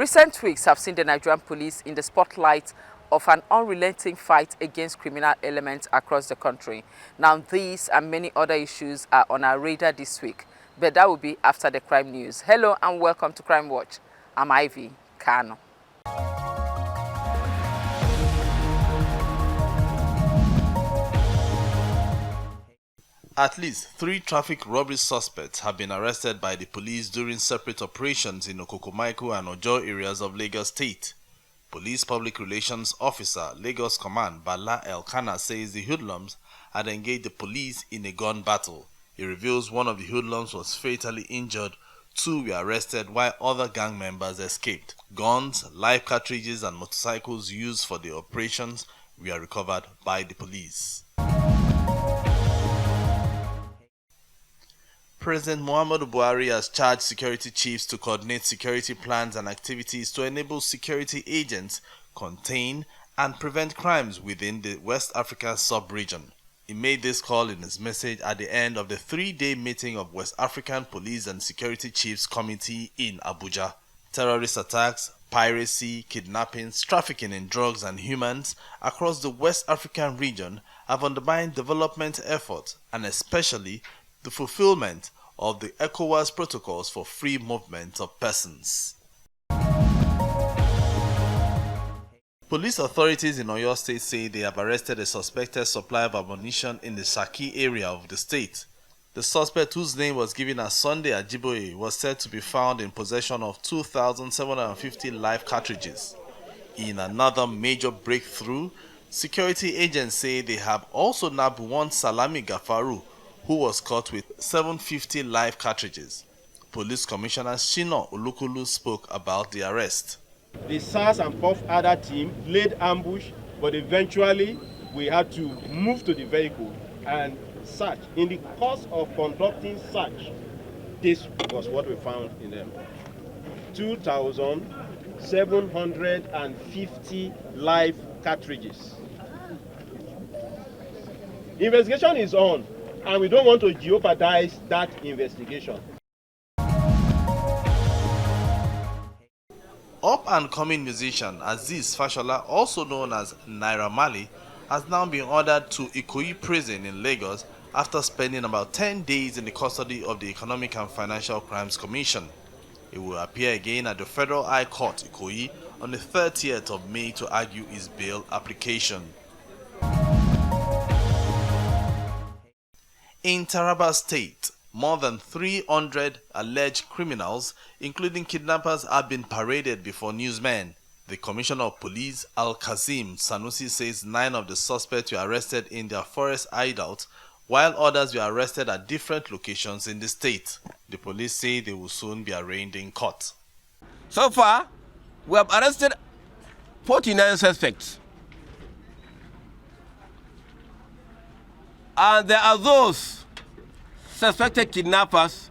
Recent weeks have seen the Nigerian police in the spotlight of an unrelenting fight against criminal elements across the country. Now, these and many other issues are on our radar this week, but that will be after the crime news. Hello and welcome to Crime Watch. I'm Ivy Kano. At least 3 traffic robbery suspects have been arrested by the police during separate operations in Okokomaiko and Ojo areas of Lagos State. Police Public Relations Officer, Lagos Command, Bala Elkanah says the hoodlums had engaged the police in a gun battle. He reveals one of the hoodlums was fatally injured, 2 were arrested while other gang members escaped. Guns, live cartridges and motorcycles used for the operations were recovered by the police. President Muhammadu Buhari has charged security chiefs to coordinate security plans and activities to enable security agents contain and prevent crimes within the West Africa sub-region. He made this call in his message at the end of the 3-day meeting of West African Police and Security Chiefs Committee in Abuja. Terrorist attacks, piracy, kidnappings, trafficking in drugs and humans across the West African region have undermined development efforts and especially the fulfillment of the ECOWAS protocols for free movement of persons. Police authorities in Oyo State say they have arrested a suspected supply of ammunition in the Saki area of the state. The suspect, whose name was given as Sunday Ajiboye, was said to be found in possession of 2,750 live cartridges. In another major breakthrough, security agents say they have also nabbed one Salami Gafaru, who was caught with 750 live cartridges. Police Commissioner Shino Olukulu spoke about the arrest. The SARS and POF other team laid ambush, but eventually we had to move to the vehicle and search. In the course of conducting search, this was what we found in them. 2,750 live cartridges. Investigation is on, and we don't want to jeopardize that investigation. Up-and-coming musician Aziz Fashola, also known as Naira Marley, has now been ordered to Ikoyi prison in Lagos after spending about 10 days in the custody of the Economic and Financial Crimes Commission. He will appear again at the Federal High Court, Ikoyi, on the 30th of May to argue his bail application. In Taraba State, more than 300 alleged criminals, including kidnappers, have been paraded before newsmen. The Commissioner of Police, Al-Kazim Sanusi, says 9 of the suspects were arrested in their forest hideout, while others were arrested at different locations in the state. The police say they will soon be arraigned in court. So far, we have arrested 49 suspects. And there are those suspected kidnappers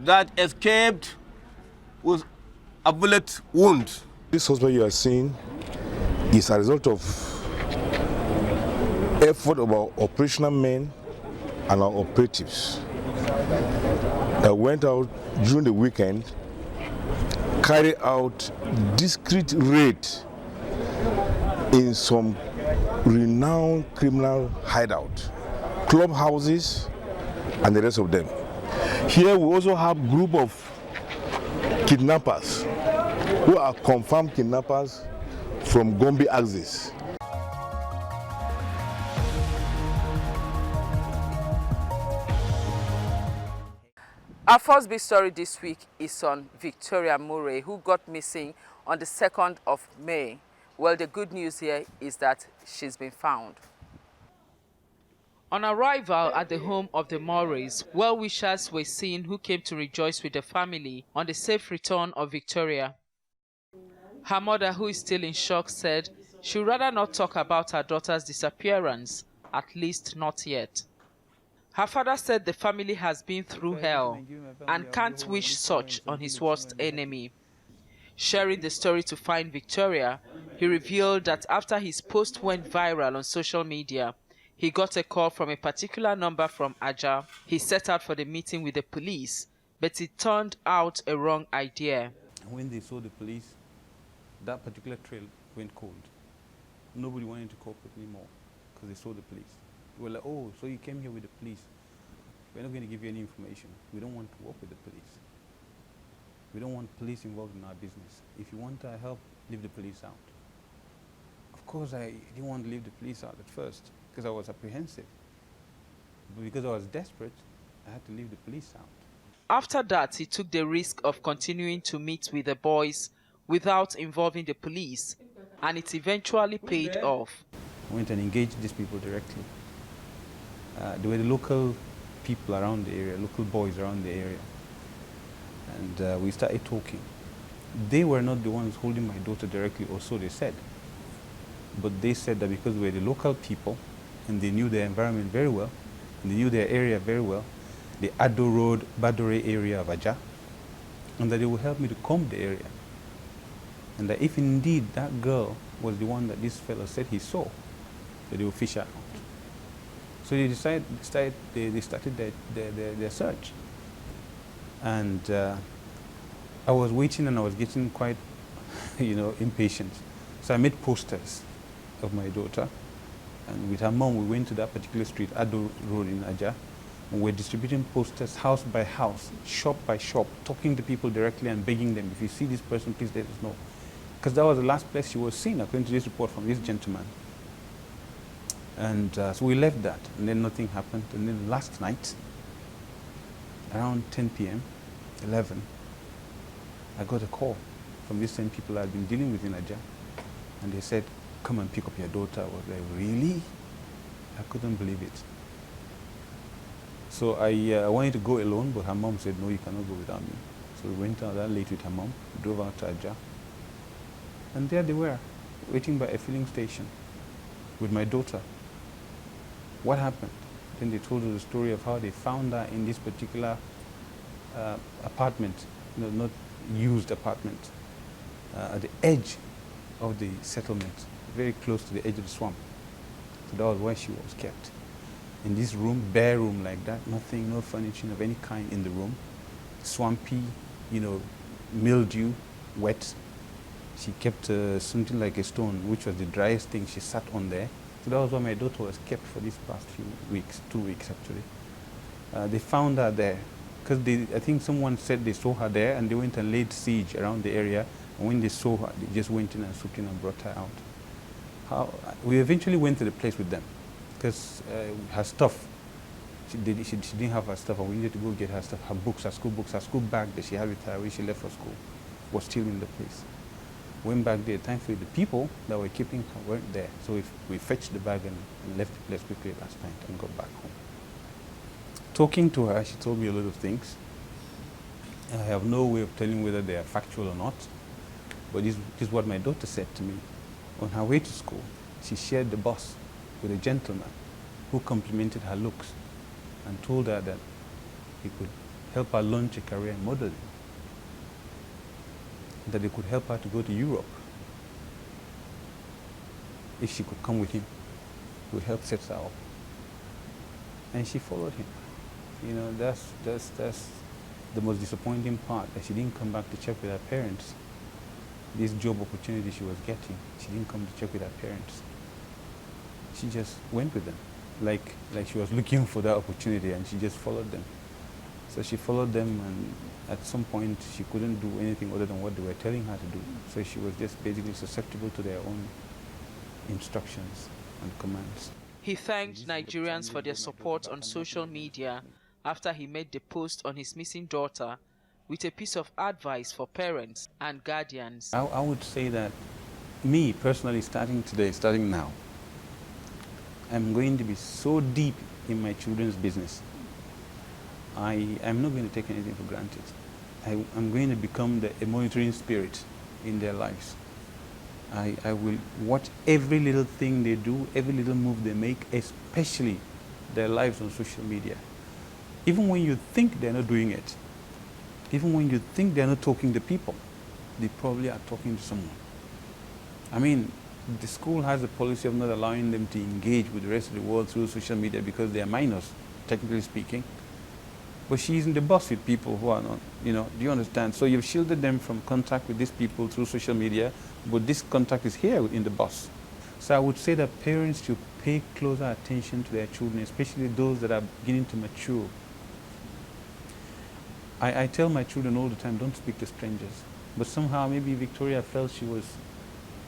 that escaped with a bullet wound. This suspect you are seeing is a result of effort of our operational men and our operatives that went out during the weekend, carried out discreet raid in some renowned criminal hideout, clubhouses, and the rest of them. Here we also have a group of kidnappers who are confirmed kidnappers from Gombe axis. Our first big story this week is on Victoria Murray, who got missing on the 2nd of May. Well, the good news here is that she's been found. On arrival at the home of the Murrays, well-wishers were seen who came to rejoice with the family on the safe return of Victoria. Her mother, who is still in shock, said she would rather not talk about her daughter's disappearance, at least not yet. Her father said the family has been through hell and can't wish such on his worst enemy. Sharing the story to find Victoria, he revealed that after his post went viral on social media, he got a call from a particular number from Aja. He set out for the meeting with the police, but it turned out a wrong idea. And when they saw the police, that particular trail went cold. Nobody wanted to cooperate anymore because they saw the police. They were like, oh, so you came here with the police. We're not going to give you any information. We don't want to work with the police. We don't want police involved in our business. If you want our help, leave the police out. Of course, I didn't want to leave the police out at first because I was apprehensive. But because I was desperate, I had to leave the police out. After that, he took the risk of continuing to meet with the boys without involving the police, and it eventually paid off. I went and engaged these people directly. They were the local people around the area, local boys around the area. And we started talking. They were not the ones holding my daughter directly, or so they said. But they said that because we were the local people, and they knew their environment very well, and they knew their area very well, the Ado Road, Badore area of Ajah, and that they would help me to comb the area. And that if indeed that girl was the one that this fellow said he saw, that they would fish her out. So they started their search. And I was waiting and I was getting quite, impatient. So I made posters of my daughter. And with her mom, we went to that particular street, Ado Road in Ajah, and we're distributing posters house by house, shop by shop, talking to people directly and begging them, if you see this person, please let us know. Because that was the last place she was seen, according to this report from this gentleman. And so we left that, and then nothing happened. And then last night, around 10 p.m., 11, I got a call from these same people I'd been dealing with in Ajah. And they said, come and pick up your daughter. I was like, really? I couldn't believe it. So I wanted to go alone, but her mom said, no, you cannot go without me. So we went out that late with her mom, drove out to Ajah. And there they were, waiting by a filling station with my daughter. What happened? Then they told us the story of how they found her in this particular apartment, not used apartment, at the edge of the settlement, very close to the edge of the swamp. So that was where she was kept. In this room, bare room like that, nothing, no furniture of any kind in the room. Swampy, mildew, wet. She kept something like a stone, which was the driest thing. She sat on there. So that was where my daughter was kept for these past few weeks, 2 weeks actually. They found her there because I think someone said they saw her there, and they went and laid siege around the area. And when they saw her, they just went in and swooped in and brought her out. We eventually went to the place with them because her stuff, she didn't have her stuff, and we needed to go get her stuff, her books, her school bag that she had with her when she left for school was still in the place. Went back there. Thankfully, the people that were keeping her weren't there. So we fetched the bag and left the place quickly last night and got back home. Talking to her, she told me a lot of things. I have no way of telling whether they are factual or not, but this is what my daughter said to me. On her way to school, she shared the bus with a gentleman who complimented her looks and told her that he could help her launch a career in modeling, that they could help her to go to Europe if she could come with him. He would help set her up. And she followed him. That's the most disappointing part, that she didn't come back to check with her parents. This job opportunity she was getting, she didn't come to check with her parents. She just went with them, like she was looking for that opportunity, and she just followed them. So she followed them, and at some point she couldn't do anything other than what they were telling her to do. So she was just basically susceptible to their own instructions and commands. He thanked Nigerians for their support on social media after he made the post on his missing daughter with a piece of advice for parents and guardians. I would say that me personally, starting now, I'm going to be so deep in my children's business. I am not going to take anything for granted. I'm going to become a monitoring spirit in their lives. I will watch every little thing they do, every little move they make, especially their lives on social media. Even when you think they're not doing it, even when you think they're not talking to people, they probably are talking to someone. I mean, the school has a policy of not allowing them to engage with the rest of the world through social media because they are minors, technically speaking. but she's in the bus with people who are not, do you understand? So you've shielded them from contact with these people through social media, but this contact is here in the bus. So I would say that parents should pay closer attention to their children, especially those that are beginning to mature. I tell my children all the time, don't speak to strangers. But somehow maybe Victoria felt she was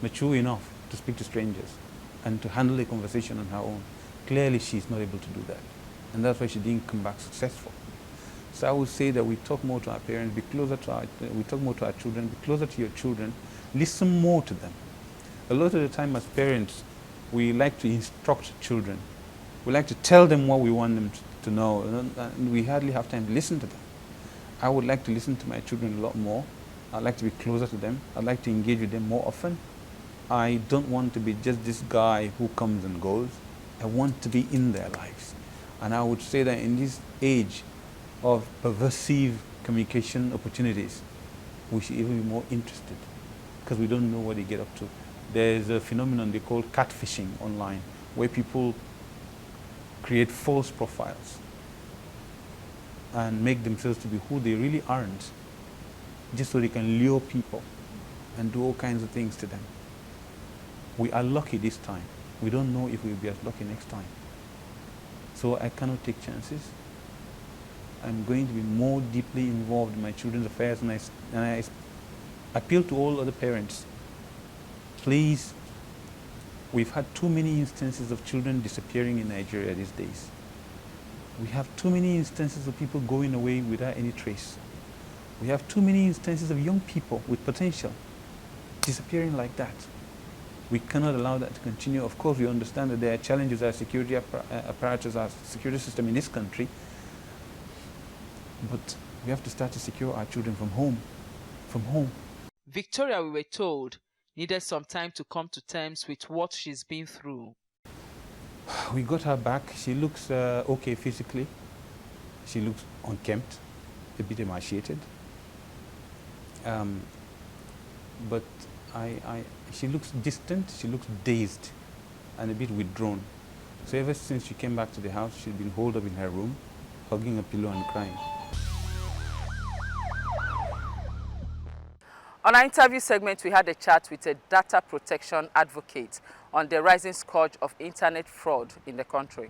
mature enough to speak to strangers and to handle a conversation on her own. Clearly she's not able to do that. And that's why she didn't come back successful. So I would say that we talk more to our parents, we talk more to our children, be closer to your children, listen more to them. A lot of the time as parents, we like to instruct children. We like to tell them what we want them to know, and we hardly have time to listen to them. I would like to listen to my children a lot more. I'd like to be closer to them. I'd like to engage with them more often. I don't want to be just this guy who comes and goes. I want to be in their lives. And I would say that in this age of pervasive communication opportunities, we should even be more interested because we don't know what they get up to. There's a phenomenon they call catfishing online, where people create false profiles and make themselves to be who they really aren't, just so they can lure people and do all kinds of things to them. We are lucky this time. We don't know if we'll be as lucky next time. So I cannot take chances. I'm going to be more deeply involved in my children's affairs, and I appeal to all other parents. Please, we've had too many instances of children disappearing in Nigeria these days. We have too many instances of people going away without any trace. We have too many instances of young people with potential disappearing like that. We cannot allow that to continue. Of course, we understand that there are challenges our security apparatus, our security system in this country, but we have to start to secure our children from home. Victoria, we were told, needed some time to come to terms with what she's been through. We got her back. She looks okay physically. She looks unkempt, a bit emaciated. But she looks distant, she looks dazed and a bit withdrawn. So ever since she came back to the house, she's been holed up in her room, hugging a pillow and crying. On our interview segment, we had a chat with a data protection advocate on the rising scourge of internet fraud in the country.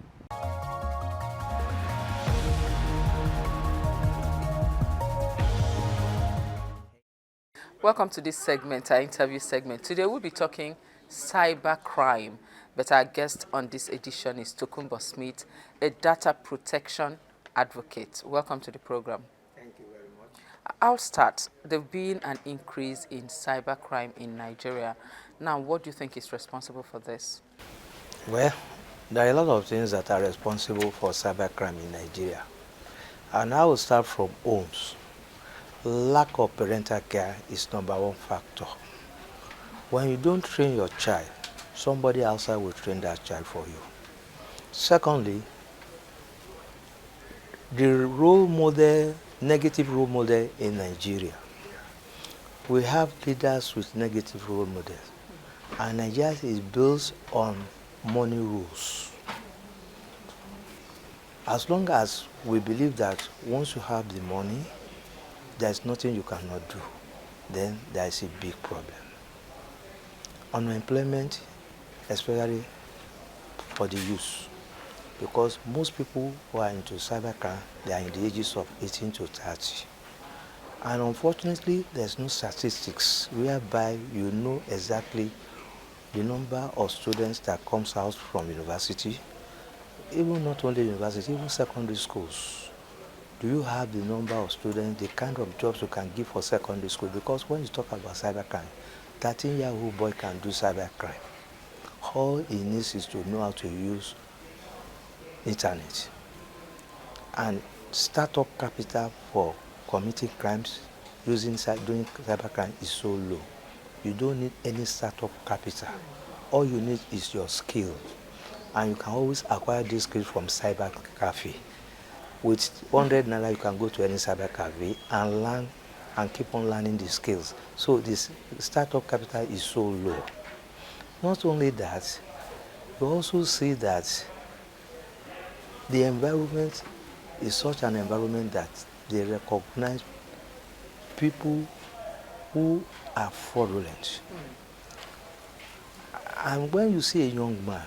Welcome to this segment, our interview segment. Today we'll be talking cybercrime, but our guest on this edition is Tokunbo Smith, a data protection advocate. Welcome to the program. Thank you very much. I'll start. There's been an increase in cybercrime in Nigeria. Now, what do you think is responsible for this? Well, there are a lot of things that are responsible for cybercrime in Nigeria. And I will start from homes. Lack of parental care is number one factor. When you don't train your child, somebody outside will train that child for you. Secondly, the negative role model in Nigeria. We have leaders with negative role models. And Nigeria is built on money rules. As long as we believe that once you have the money, there's nothing you cannot do, then there is a big problem. Unemployment, especially for the youth, because most people who are into cybercrime, they are in the ages of 18 to 30. And unfortunately, there's no statistics whereby you know exactly the number of students that comes out from university, even not only university, even secondary schools. Do you have the number of students, the kind of jobs you can give for secondary school? Because when you talk about cybercrime, 13-year-old boy can do cybercrime. All he needs is to know how to use internet. And startup capital for committing crimes doing cybercrime is so low. You don't need any startup capital. All you need is your skill. And you can always acquire this skill from cyber cafe. With 100 Naira, you can go to any cyber cafe and learn and keep on learning the skills. So this startup capital is so low. Not only that, you also see that the environment is such an environment that they recognize people who are fraudulent. And when you see a young man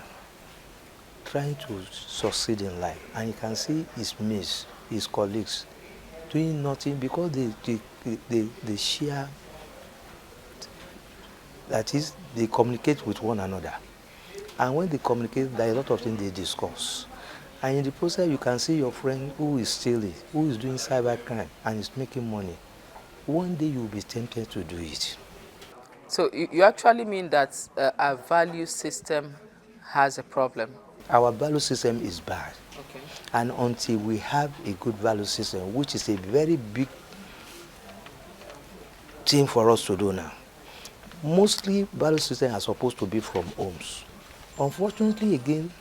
trying to succeed in life, and you can see his mates, his colleagues, doing nothing because they share, that is, they communicate with one another. And when they communicate, there are a lot of things they discuss. And in the process, you can see your friend who is stealing, who is doing cybercrime, and is making money. One day you will be tempted to do it. So you actually mean that our value system has a problem? Our value system is bad. Okay. And until we have a good value system, which is a very big thing for us to do now, mostly value systems are supposed to be from homes. Unfortunately, again,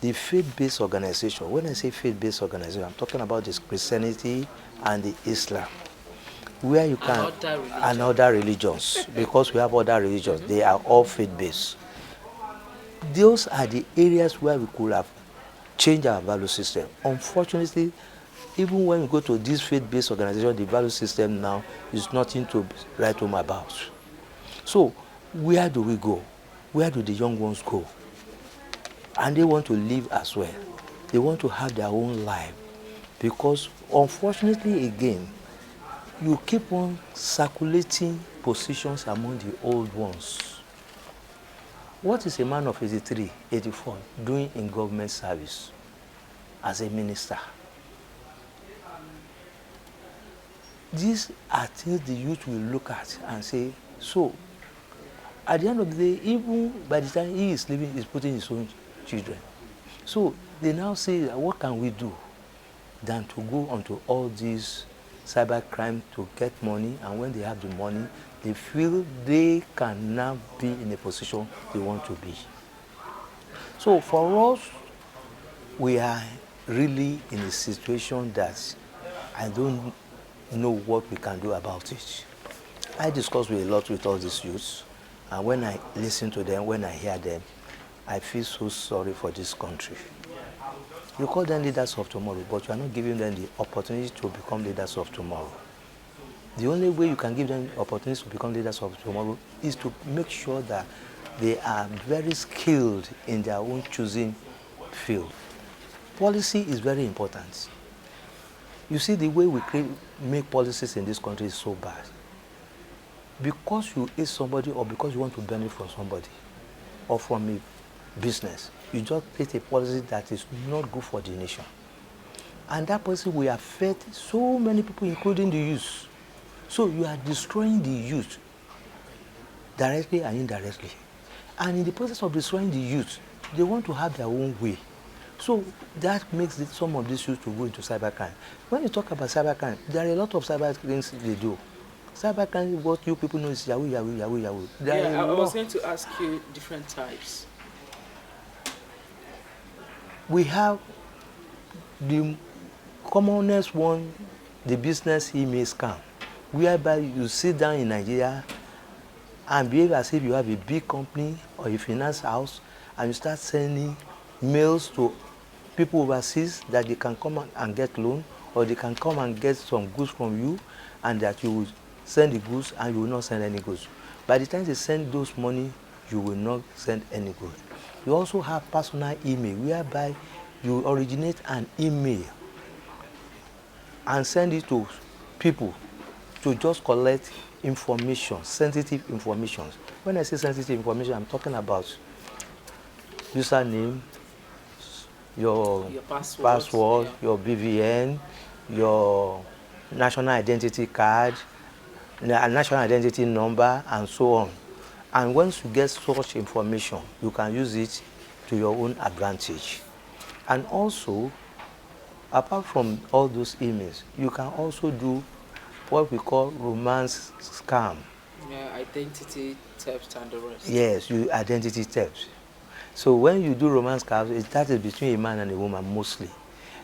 the faith-based organization, when I say faith-based organization, I'm talking about this Christianity and the Islam, where you can, and other religions, because we have other religions, they are all faith-based. Those are the areas where we could have changed our value system. Unfortunately, even when we go to this faith-based organization, the value system now is nothing to write home about. So, where do we go? Where do the young ones go? And they want to live as well. They want to have their own life. Because unfortunately, again, you keep on circulating positions among the old ones. What is a man of 83, 84 doing in government service as a minister? These are things the youth will look at and say, so, at the end of the day, even by the time he is living, he's putting his own children. So they now say, what can we do than to go onto all these cybercrime to get money, and when they have the money, they feel they can now be in a position they want to be. So for us, we are really in a situation that I don't know what we can do about it. I discuss with a lot with all these youths, and when I listen to them, when I hear them, I feel so sorry for this country. You call them leaders of tomorrow, but you are not giving them the opportunity to become leaders of tomorrow. The only way you can give them opportunities to become leaders of tomorrow is to make sure that they are very skilled in their own choosing field. Policy is very important. You see, the way we make policies in this country is so bad. Because you hate somebody, or because you want to benefit from somebody or from a business, you just create a policy that is not good for the nation. And that policy will affect so many people, including the youth. So you are destroying the youth directly and indirectly. And in the process of destroying the youth, they want to have their own way. So that makes some of these youth to go into cybercrime. When you talk about cybercrime, there are a lot of cyber things they do. Cybercrime, what you people know is Yahoo, Yahoo, Yahoo, Yahoo. Yeah, I was going to ask you different types. We have the commonest one, the business email scam, whereby you sit down in Nigeria and behave as if you have a big company or a finance house, and you start sending mails to people overseas that they can come and get loan, or they can come and get some goods from you, and that you will send the goods and you will not send any goods. By the time they send those money, you will not send any goods. You also have personal email, whereby you originate an email and send it to people to just collect information, sensitive information. When I say sensitive information, I'm talking about username, your password, yeah, your BVN, your national identity card, national identity number, and so on. And once you get such information, you can use it to your own advantage. And also, apart from all those emails, you can also do what we call romance scam. Yeah, identity theft and the rest. Yes, identity theft. So when you do romance scam, that is between a man and a woman mostly,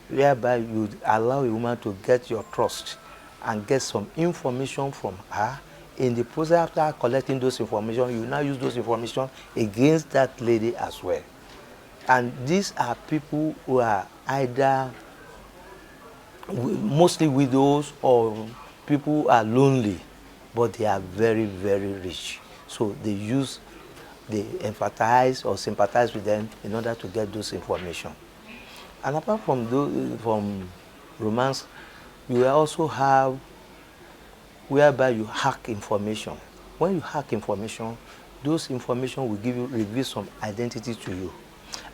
whereby you allow a woman to get your trust and get some information from her. In the process, after collecting those information, you now use those information against that lady as well. And these are people who are either mostly widows or people who are lonely, but they are very, very rich. So they empathize or sympathize with them in order to get those information. And apart from from romance, you will also have whereby you hack information. When you hack information, those information will reveal some identity to you.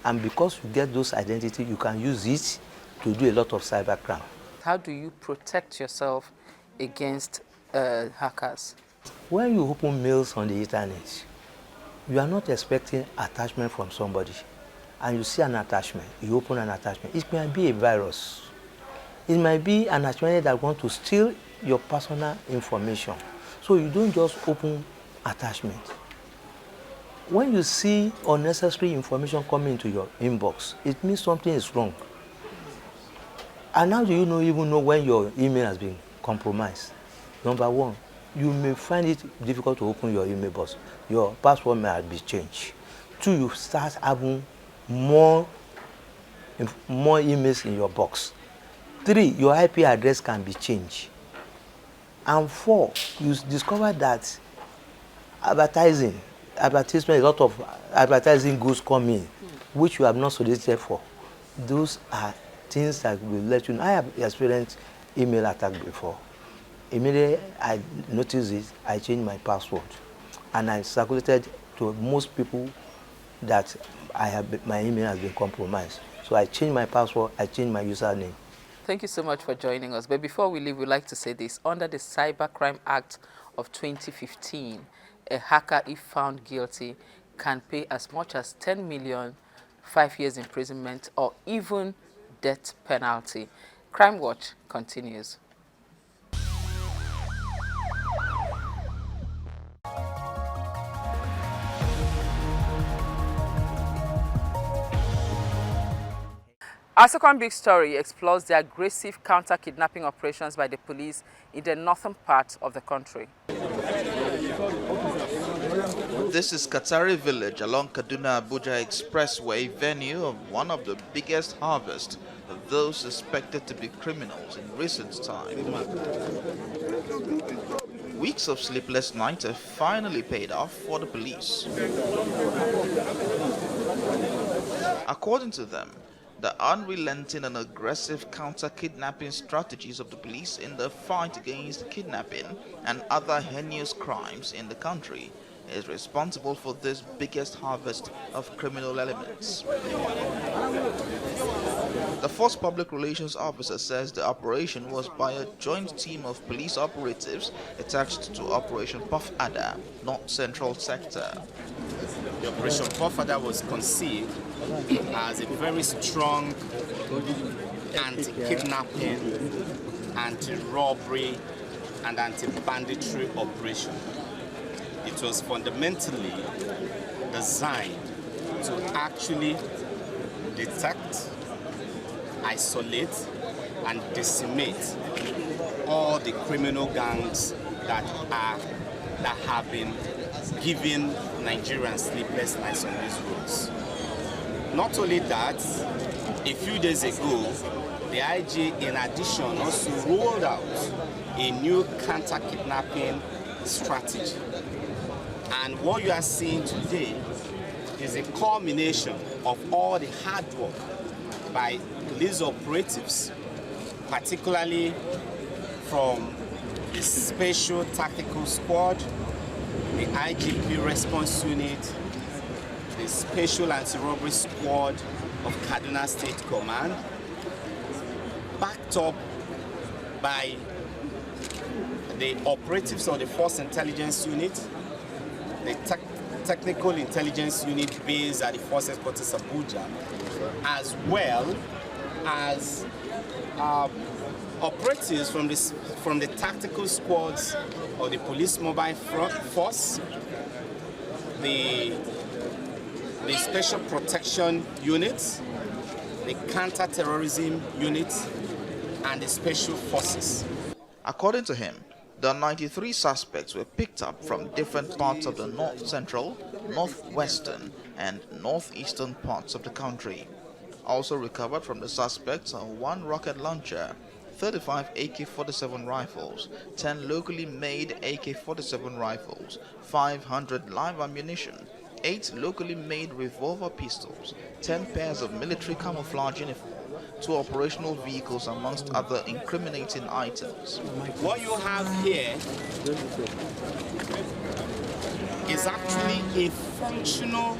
And because you get those identity, you can use it to do a lot of cybercrime. How do you protect yourself against hackers? When you open mails on the internet, you are not expecting attachment from somebody. And you see an attachment, you open an attachment. It might be a virus. It might be an attachment that wants to steal your personal information. So you don't just open attachment. When you see unnecessary information coming into your inbox, it means something is wrong. And how do you even know when your email has been compromised? Number one, you may find it difficult to open your email box. Your password may be changed. Two, you start having more emails in your box. Three, your IP address can be changed. And four, you discover that advertisement, a lot of advertising goods come in, which you have not solicited for. Those are things that will let you know. I have experienced email attack before. Immediately I noticed it, I changed my password. And I circulated to most people that my email has been compromised. So I changed my password, I changed my username. Thank you so much for joining us. But before we leave, we'd like to say this. Under the Cybercrime Act of 2015, a hacker, if found guilty, can pay as much as 10 million, 5 years imprisonment, or even death penalty. Crime Watch continues. Our second big story explores the aggressive counter-kidnapping operations by the police in the northern part of the country. This is Katari village along Kaduna-Abuja Expressway, venue of one of the biggest harvests of those suspected to be criminals in recent time. Weeks of sleepless nights have finally paid off for the police. According to them, the unrelenting and aggressive counter-kidnapping strategies of the police in the fight against kidnapping and other heinous crimes in the country is responsible for this biggest harvest of criminal elements. The Force Public Relations Officer says the operation was by a joint team of police operatives attached to Operation Puff Adder, North Central Sector. The Operation Puff Adder was conceived as a very strong anti-kidnapping, anti-robbery, and anti-banditry operation. It was fundamentally designed to actually detect, isolate, and decimate all the criminal gangs that have been giving Nigerians sleepless nights on these roads. Not only that, a few days ago, the IG, in addition, also rolled out a new counter-kidnapping strategy. And what you are seeing today is a culmination of all the hard work by police operatives, particularly from the Special Tactical Squad, the IGP Response Unit, the Special Anti-Robbery Squad of Kaduna State Command, backed up by the operatives of the Force Intelligence Unit, the Technical Intelligence Unit based at the Force Headquarters Abuja, as well as operatives from the tactical squads of the Police Mobile Force, the Special Protection Units, the Counter-Terrorism Unit, and the Special Forces. According to him, the 93 suspects were picked up from different parts of the north central, northwestern, and northeastern parts of the country. Also recovered from the suspects are one rocket launcher, 35 AK-47 rifles, 10 locally made AK-47 rifles, 500 live ammunition, 8 locally made revolver pistols, 10 pairs of military camouflage uniform, 2 operational vehicles amongst other incriminating items. What you have here is actually a functional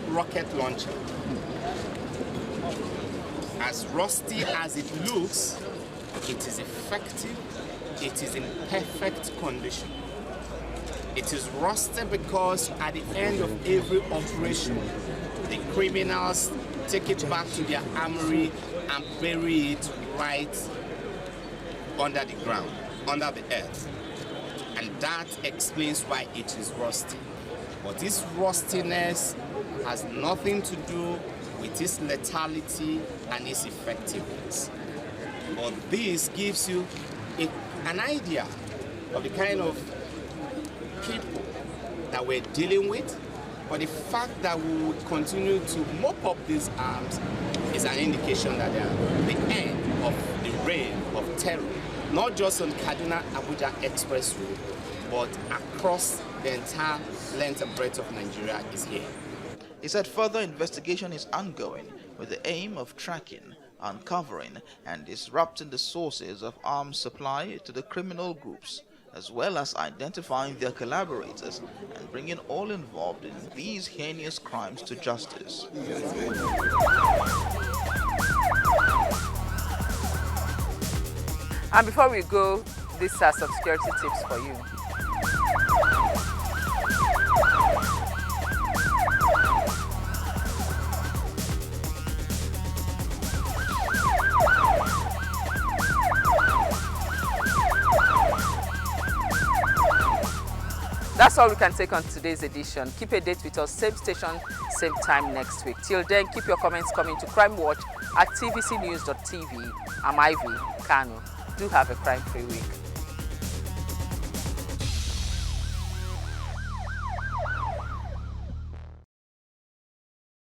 rocket launcher. As rusty as it looks, it is effective, it is in perfect condition. It is rusty because at the end of every operation, the criminals take it back to their armory and bury it right under the ground, under the earth. And that explains why it is rusty. But this rustiness has nothing to do with its lethality and its effectiveness. But this gives you an idea of the kind of people that we're dealing with. But the fact that we would continue to mop up these arms is an indication that they are the end of the reign of terror, not just on Kaduna-Abuja Express Road, but across the entire length and breadth of Nigeria is here. He said further investigation is ongoing with the aim of tracking, uncovering, and disrupting the sources of arms supply to the criminal groups, as well as identifying their collaborators and bringing all involved in these heinous crimes to justice. And before we go, these are some security tips for you. That's all we can take on today's edition. Keep a date with us, same station, same time next week. Till then, keep your comments coming to crimewatch@tvcnews.tv. I'm Ivy Kanu. Do have a crime-free week.